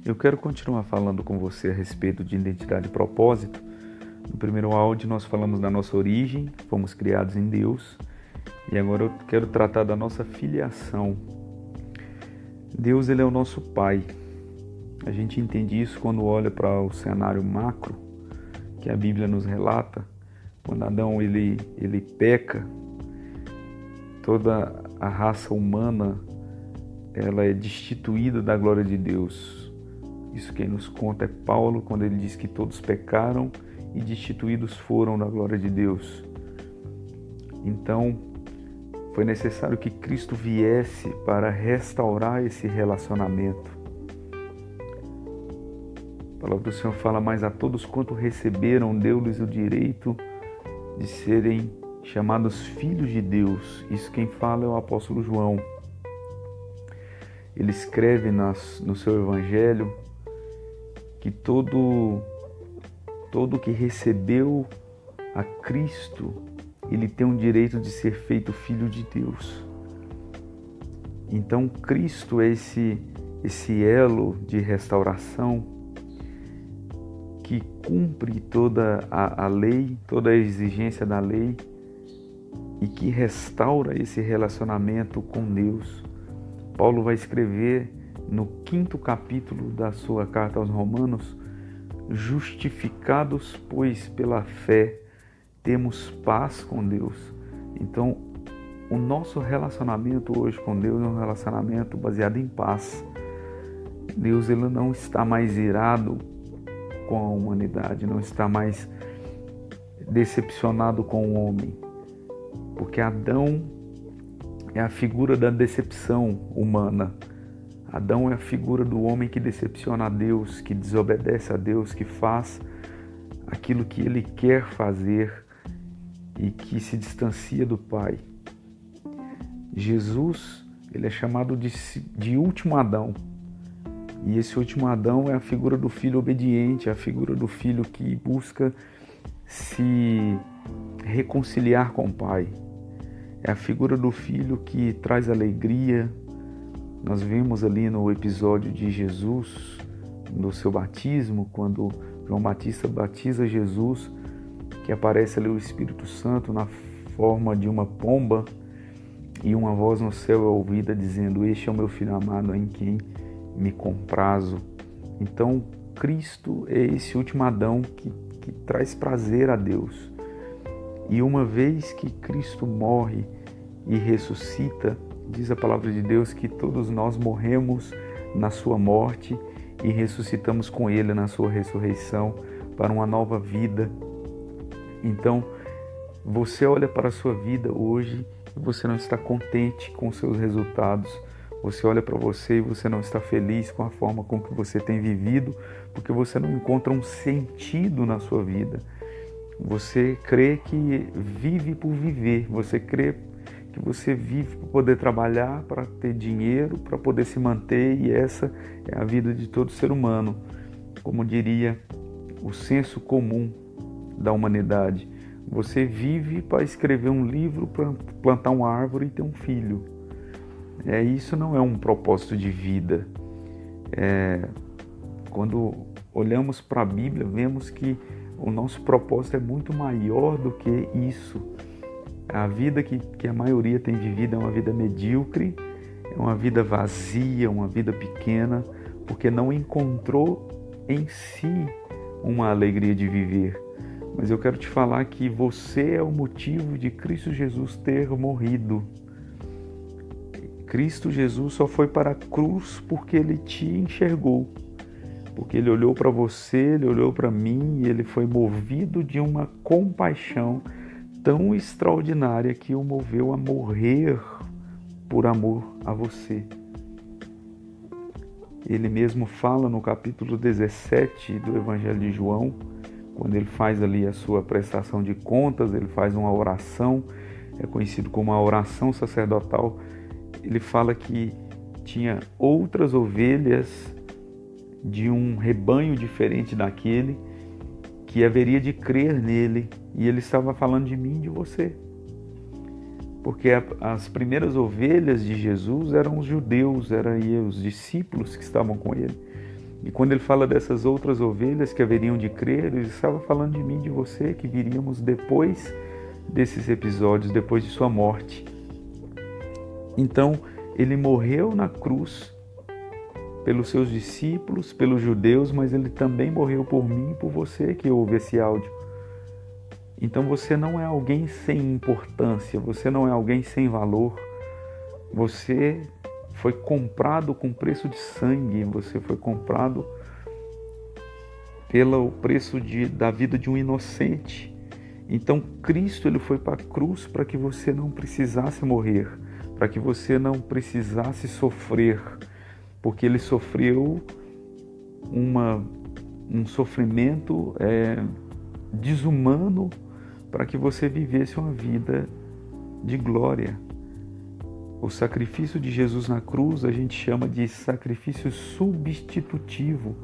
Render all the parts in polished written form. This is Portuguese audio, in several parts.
Eu quero continuar falando com você a respeito de identidade e propósito. No primeiro áudio nós falamos da nossa origem, fomos criados em Deus, e agora eu quero tratar da nossa filiação. Deus, ele é o nosso Pai. A gente entende isso quando olha para o cenário macro que a Bíblia nos relata. Quando Adão ele peca, toda a raça humana ela é destituída da glória de Deus. Isso quem nos conta é Paulo, quando ele diz que todos pecaram e destituídos foram da glória de Deus. Então, foi necessário que Cristo viesse para restaurar esse relacionamento. A palavra do Senhor fala: mas a todos quanto receberam, deu-lhes o direito de serem chamados filhos de Deus. Isso quem fala é o apóstolo João. Ele escreve no seu evangelho que todo que recebeu a Cristo, ele tem um direito de ser feito filho de Deus. Então Cristo é esse elo de restauração que cumpre toda a lei, toda a exigência da lei e que restaura esse relacionamento com Deus. Paulo vai escrever no 5º capítulo da sua carta aos Romanos: justificados, pois, pela fé, temos paz com Deus. Então, o nosso relacionamento hoje com Deus é um relacionamento baseado em paz. Deus, ele não está mais irado com a humanidade, não está mais decepcionado com o homem, porque Adão é a figura da decepção humana. Adão é a figura do homem que decepciona a Deus, que desobedece a Deus, que faz aquilo que ele quer fazer e que se distancia do Pai. Jesus, ele é chamado de último Adão. E esse último Adão é a figura do filho obediente, é a figura do filho que busca se reconciliar com o Pai. É a figura do filho que traz alegria. Nós vimos ali no episódio de Jesus, no seu batismo, quando João Batista batiza Jesus, que aparece ali o Espírito Santo na forma de uma pomba e uma voz no céu é ouvida dizendo: este é o meu filho amado em quem me comprazo. Então Cristo é esse último Adão que traz prazer a Deus. E uma vez que Cristo morre e ressuscita, diz a palavra de Deus que todos nós morremos na sua morte e ressuscitamos com ele na sua ressurreição para uma nova vida. Então, você olha para a sua vida hoje e você não está contente com os seus resultados. Você olha para você e você não está feliz com a forma com que você tem vivido, porque você não encontra um sentido na sua vida. Você crê que vive por viver, você crê que você vive para poder trabalhar, para ter dinheiro, para poder se manter, e essa é a vida de todo ser humano. Como diria o senso comum da humanidade, você vive para escrever um livro, para plantar uma árvore e ter um filho. Isso não é um propósito de vida. Quando olhamos para a Bíblia, vemos que o nosso propósito é muito maior do que isso. A vida que a maioria tem vivido é uma vida medíocre, é uma vida vazia, uma vida pequena, porque não encontrou em si uma alegria de viver. Mas eu quero te falar que você é o motivo de Cristo Jesus ter morrido. Cristo Jesus só foi para a cruz porque ele te enxergou. Porque ele olhou para você, ele olhou para mim e ele foi movido de uma compaixão tão extraordinária que o moveu a morrer por amor a você. Ele mesmo fala no capítulo 17 do Evangelho de João, quando ele faz ali a sua prestação de contas, ele faz uma oração, é conhecido como a oração sacerdotal. Ele fala que tinha outras ovelhas de um rebanho diferente daquele, que haveria de crer nele, e ele estava falando de mim e de você. Porque as primeiras ovelhas de Jesus eram os judeus, eram os discípulos que estavam com ele. E quando ele fala dessas outras ovelhas que haveriam de crer, ele estava falando de mim e de você, que viríamos depois desses episódios, depois de sua morte. Então, ele morreu na cruz pelos seus discípulos, pelos judeus, mas ele também morreu por mim e por você que ouve esse áudio. Então você não é alguém sem importância, você não é alguém sem valor. Você foi comprado com preço de sangue, você foi comprado pelo preço da vida de um inocente. Então Cristo ele foi para a cruz para que você não precisasse morrer, para que você não precisasse sofrer, porque ele sofreu um sofrimento desumano para que você vivesse uma vida de glória. O sacrifício de Jesus na cruz a gente chama de sacrifício substitutivo.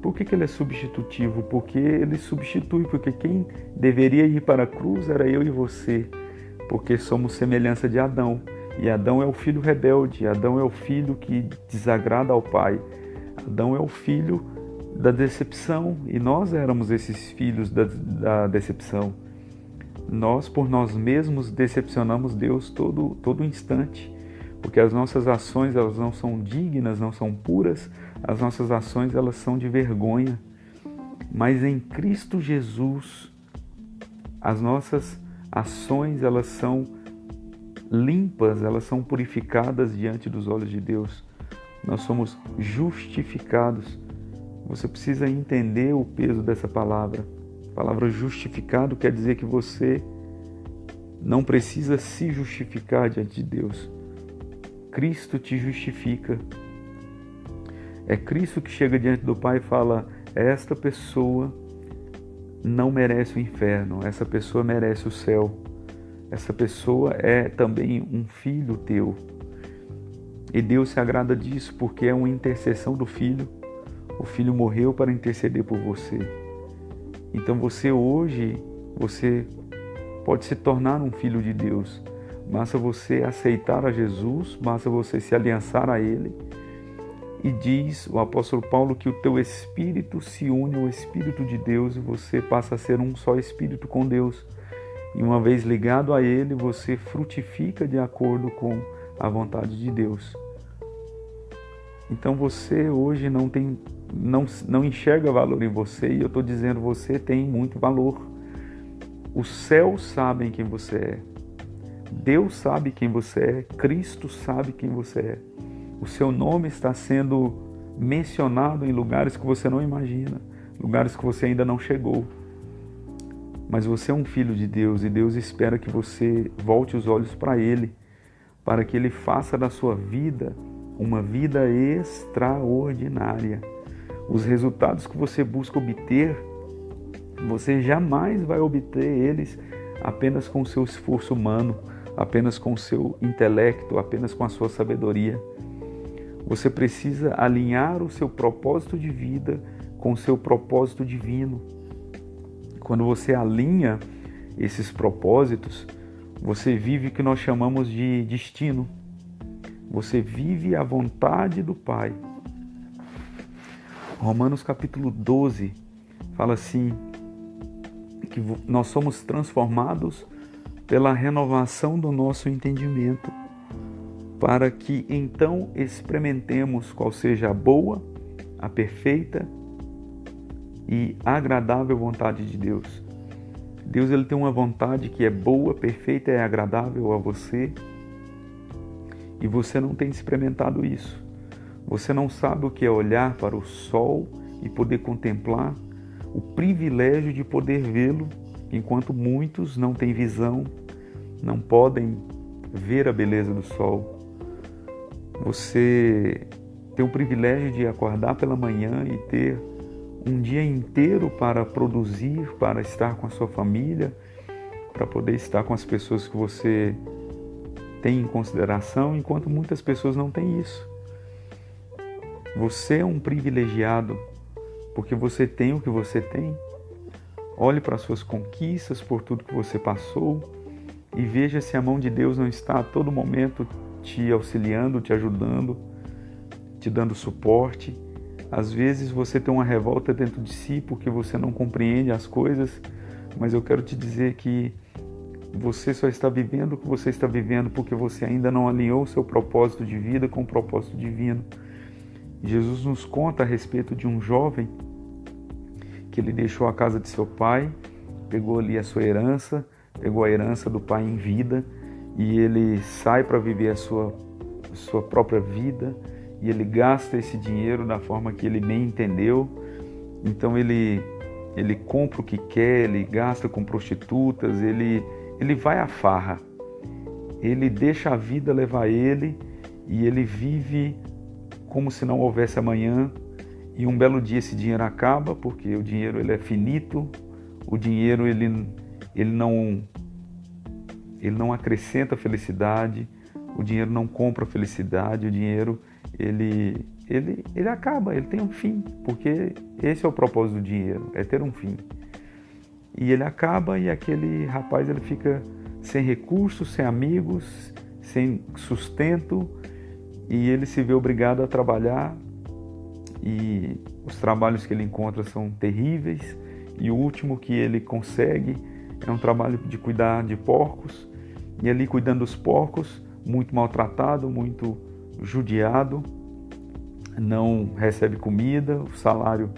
Por que ele é substitutivo? Porque ele substitui, porque quem deveria ir para a cruz era eu e você, porque somos semelhança de Adão. E Adão é o filho rebelde, Adão é o filho que desagrada ao Pai. Adão é o filho da decepção e nós éramos esses filhos da decepção. Nós, por nós mesmos, decepcionamos Deus todo instante, porque as nossas ações elas não são dignas, não são puras, as nossas ações elas são de vergonha. Mas em Cristo Jesus, as nossas ações elas são limpas, elas são purificadas diante dos olhos de Deus. Nós somos justificados. Você precisa entender o peso dessa palavra. A palavra justificado quer dizer que você não precisa se justificar diante de Deus. Cristo te justifica. É Cristo que chega diante do Pai e fala: esta pessoa não merece o inferno, essa pessoa merece o céu. Essa pessoa é também um filho teu. E Deus se agrada disso porque é uma intercessão do Filho. O Filho morreu para interceder por você. Então você hoje, você pode se tornar um filho de Deus. Basta você aceitar a Jesus, basta você se aliançar a Ele. E diz o apóstolo Paulo que o teu espírito se une ao Espírito de Deus e você passa a ser um só espírito com Deus. E uma vez ligado a Ele, você frutifica de acordo com a vontade de Deus. Então você hoje não enxerga valor em você e eu estou dizendo, você tem muito valor. Os céus sabem quem você é. Deus sabe quem você é. Cristo sabe quem você é. O seu nome está sendo mencionado em lugares que você não imagina, lugares que você ainda não chegou. Mas você é um filho de Deus e Deus espera que você volte os olhos para Ele, para que Ele faça da sua vida uma vida extraordinária. Os resultados que você busca obter, você jamais vai obter eles apenas com o seu esforço humano, apenas com o seu intelecto, apenas com a sua sabedoria. Você precisa alinhar o seu propósito de vida com o seu propósito divino. Quando você alinha esses propósitos, você vive o que nós chamamos de destino. Você vive a vontade do Pai. Romanos capítulo 12 fala assim, que nós somos transformados pela renovação do nosso entendimento, para que então experimentemos qual seja a boa, a perfeita e agradável vontade de Deus. Deus ele tem uma vontade que é boa, perfeita e agradável a você, e você não tem experimentado isso. Você não sabe o que é olhar para o sol e poder contemplar, o privilégio de poder vê-lo, enquanto muitos não têm visão, não podem ver a beleza do sol. Você tem o privilégio de acordar pela manhã e ter um dia inteiro para produzir, para estar com a sua família, para poder estar com as pessoas que você tem em consideração, enquanto muitas pessoas não têm isso. Você é um privilegiado porque você tem o que você tem. Olhe para as suas conquistas, por tudo que você passou e veja se a mão de Deus não está a todo momento te auxiliando, te ajudando, te dando suporte. Às vezes você tem uma revolta dentro de si porque você não compreende as coisas, mas eu quero te dizer que você só está vivendo o que você está vivendo porque você ainda não alinhou o seu propósito de vida com o propósito divino. Jesus nos conta a respeito de um jovem que ele deixou a casa de seu pai, pegou ali a sua herança, pegou a herança do pai em vida e ele sai para viver a sua própria vida e ele gasta esse dinheiro da forma que ele bem entendeu. Então ele compra o que quer, ele gasta com prostitutas, ele vai à farra, ele deixa a vida levar ele e ele vive como se não houvesse amanhã. E um belo dia esse dinheiro acaba, porque o dinheiro ele é finito, o dinheiro ele não acrescenta felicidade, o dinheiro não compra felicidade, o dinheiro ele acaba, ele tem um fim, porque esse é o propósito do dinheiro, é ter um fim. E ele acaba e aquele rapaz ele fica sem recursos, sem amigos, sem sustento e ele se vê obrigado a trabalhar e os trabalhos que ele encontra são terríveis e o último que ele consegue é um trabalho de cuidar de porcos e ali cuidando dos porcos, muito maltratado, muito judiado, não recebe comida, o salário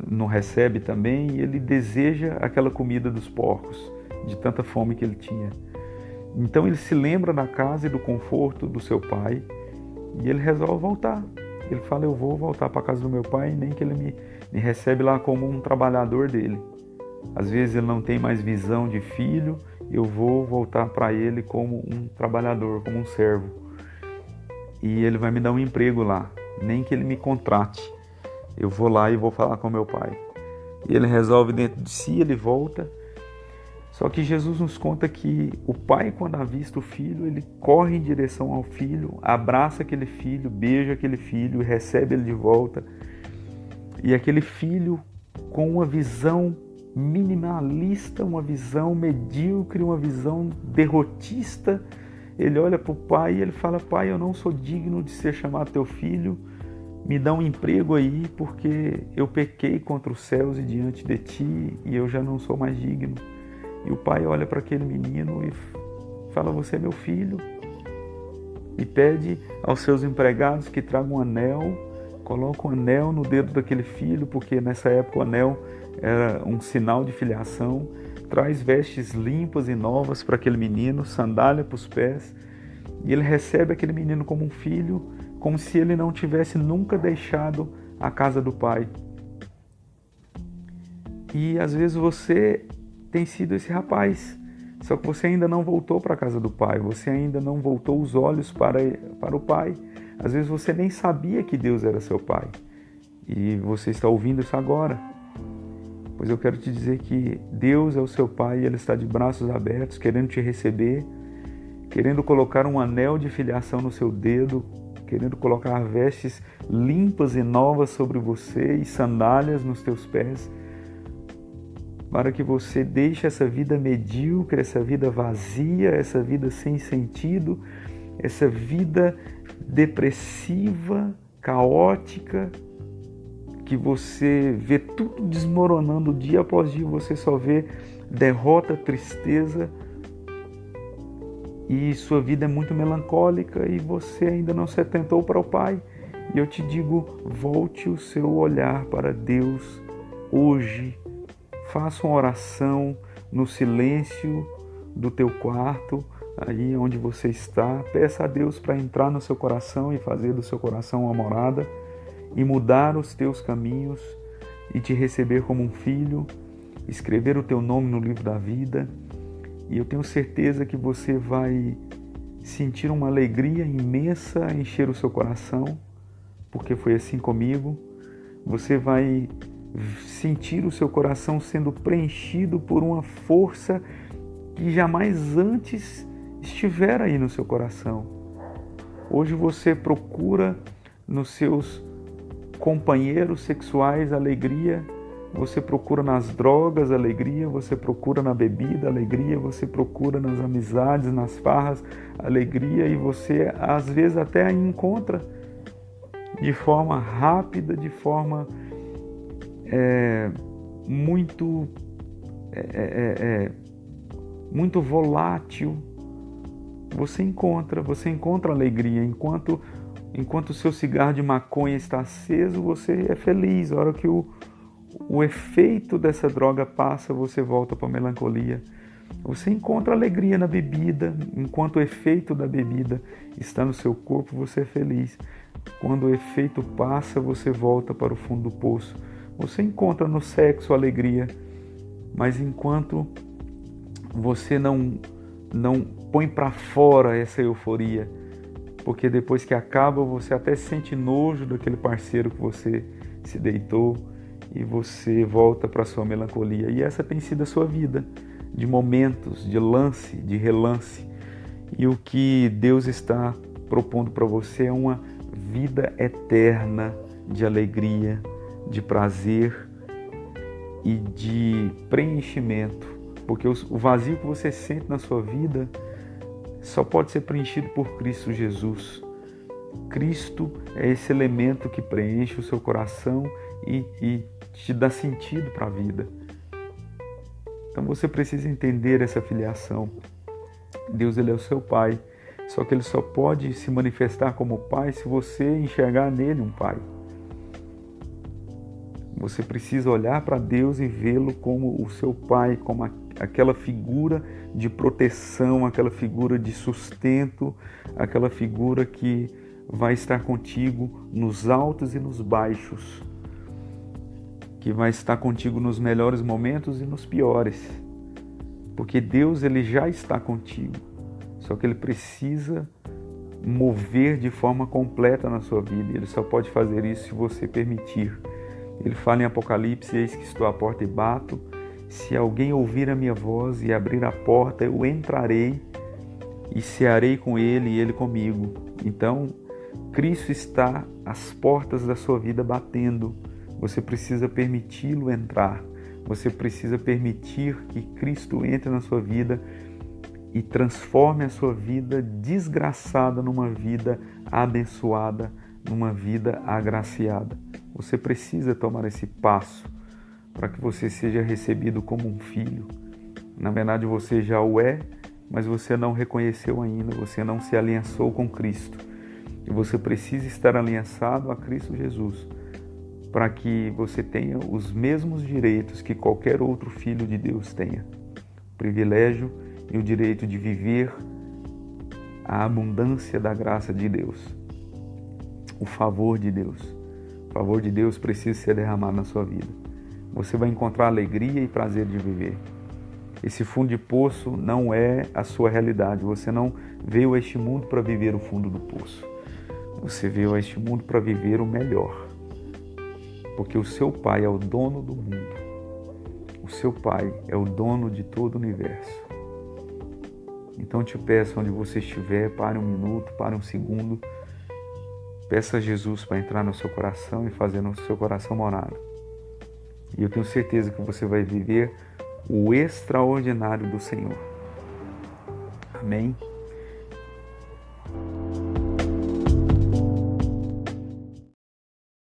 não recebe também e ele deseja aquela comida dos porcos, de tanta fome que ele tinha. Então ele se lembra da casa e do conforto do seu pai e ele resolve voltar. Ele fala, eu vou voltar para a casa do meu pai, nem que ele me recebe lá como um trabalhador dele. Às vezes ele não tem mais visão de filho, eu vou voltar para ele como um trabalhador, como um servo. E ele vai me dar um emprego lá, nem que ele me contrate. Eu vou lá e vou falar com meu pai. E ele resolve dentro de si, ele volta. Só que Jesus nos conta que o pai, quando avista o filho, ele corre em direção ao filho, abraça aquele filho, beija aquele filho, recebe ele de volta. E aquele filho, com uma visão minimalista, uma visão medíocre, uma visão derrotista, ele olha para o pai e ele fala, pai, eu não sou digno de ser chamado teu filho, me dá um emprego aí, porque eu pequei contra os céus e diante de ti, e eu já não sou mais digno. E o pai olha para aquele menino e fala, você é meu filho. E pede aos seus empregados que tragam um anel, coloca um anel no dedo daquele filho, porque nessa época o anel era um sinal de filiação. Traz vestes limpas e novas para aquele menino, sandália para os pés. E ele recebe aquele menino como um filho, como se ele não tivesse nunca deixado a casa do pai. E às vezes você tem sido esse rapaz, só que você ainda não voltou para a casa do pai, você ainda não voltou os olhos para o pai. Às vezes você nem sabia que Deus era seu pai e você está ouvindo isso agora. Pois eu quero te dizer que Deus é o seu pai e Ele está de braços abertos, querendo te receber, querendo colocar um anel de filiação no seu dedo, querendo colocar vestes limpas e novas sobre você e sandálias nos teus pés, para que você deixe essa vida medíocre, essa vida vazia, essa vida sem sentido, essa vida depressiva, caótica, que você vê tudo desmoronando dia após dia, você só vê derrota, tristeza, e sua vida é muito melancólica e você ainda não se atentou para o Pai. E eu te digo, volte o seu olhar para Deus hoje. Faça uma oração no silêncio do teu quarto, aí onde você está. Peça a Deus para entrar no seu coração e fazer do seu coração uma morada e mudar os teus caminhos e te receber como um filho, escrever o teu nome no livro da vida. E eu tenho certeza que você vai sentir uma alegria imensa encher o seu coração, porque foi assim comigo. Você vai sentir o seu coração sendo preenchido por uma força que jamais antes estivera aí no seu coração. Hoje você procura nos seus companheiros sexuais alegria, você procura nas drogas alegria, você procura na bebida alegria, você procura nas amizades, nas farras alegria, e você às vezes até a encontra, de forma rápida, de forma muito muito volátil, você encontra alegria. Enquanto o seu cigarro de maconha está aceso, você é feliz. A hora que o efeito dessa droga passa, você volta para a melancolia. Você encontra alegria na bebida. Enquanto o efeito da bebida está no seu corpo, você é feliz. Quando o efeito passa, você volta para o fundo do poço. Você encontra no sexo alegria, mas enquanto você não põe para fora essa euforia, porque depois que acaba, você até sente nojo daquele parceiro que você se deitou e você volta para a sua melancolia. E essa tem sido a sua vida, de momentos, de lance, de relance. E o que Deus está propondo para você é uma vida eterna de alegria, de prazer e de preenchimento. Porque o vazio que você sente na sua vida só pode ser preenchido por Cristo Jesus. Cristo é esse elemento que preenche o seu coração e te dá sentido para a vida. Então você precisa entender essa filiação. Deus, ele é o seu Pai, só que ele só pode se manifestar como Pai se você enxergar nele um Pai. Você precisa olhar para Deus e vê-lo como o seu Pai, como aquela figura de proteção, aquela figura de sustento, aquela figura que vai estar contigo nos altos e nos baixos, que vai estar contigo nos melhores momentos e nos piores. Porque Deus, ele já está contigo, só que ele precisa mover de forma completa na sua vida. Ele só pode fazer isso se você permitir. Ele fala em Apocalipse: eis que estou à porta e bato. Se alguém ouvir a minha voz e abrir a porta, eu entrarei e cearei com ele e ele comigo. Então, Cristo está às portas da sua vida batendo. Você precisa permiti-lo entrar. Você precisa permitir que Cristo entre na sua vida e transforme a sua vida desgraçada numa vida abençoada, numa vida agraciada. Você precisa tomar esse passo para que você seja recebido como um filho. Na verdade, você já o é, mas você não reconheceu ainda, você não se aliançou com Cristo. E você precisa estar aliançado a Cristo Jesus, para que você tenha os mesmos direitos que qualquer outro filho de Deus tenha. O privilégio e o direito de viver a abundância da graça de Deus. O favor de Deus. O favor de Deus precisa ser derramado na sua vida. Você vai encontrar alegria e prazer de viver. Esse fundo de poço não é a sua realidade. Você não veio a este mundo para viver o fundo do poço. Você veio a este mundo para viver o melhor. Porque o seu Pai é o dono do mundo. O seu Pai é o dono de todo o universo. Então te peço, onde você estiver, pare um minuto, pare um segundo. Peça a Jesus para entrar no seu coração e fazer no seu coração morada. E eu tenho certeza que você vai viver o extraordinário do Senhor. Amém?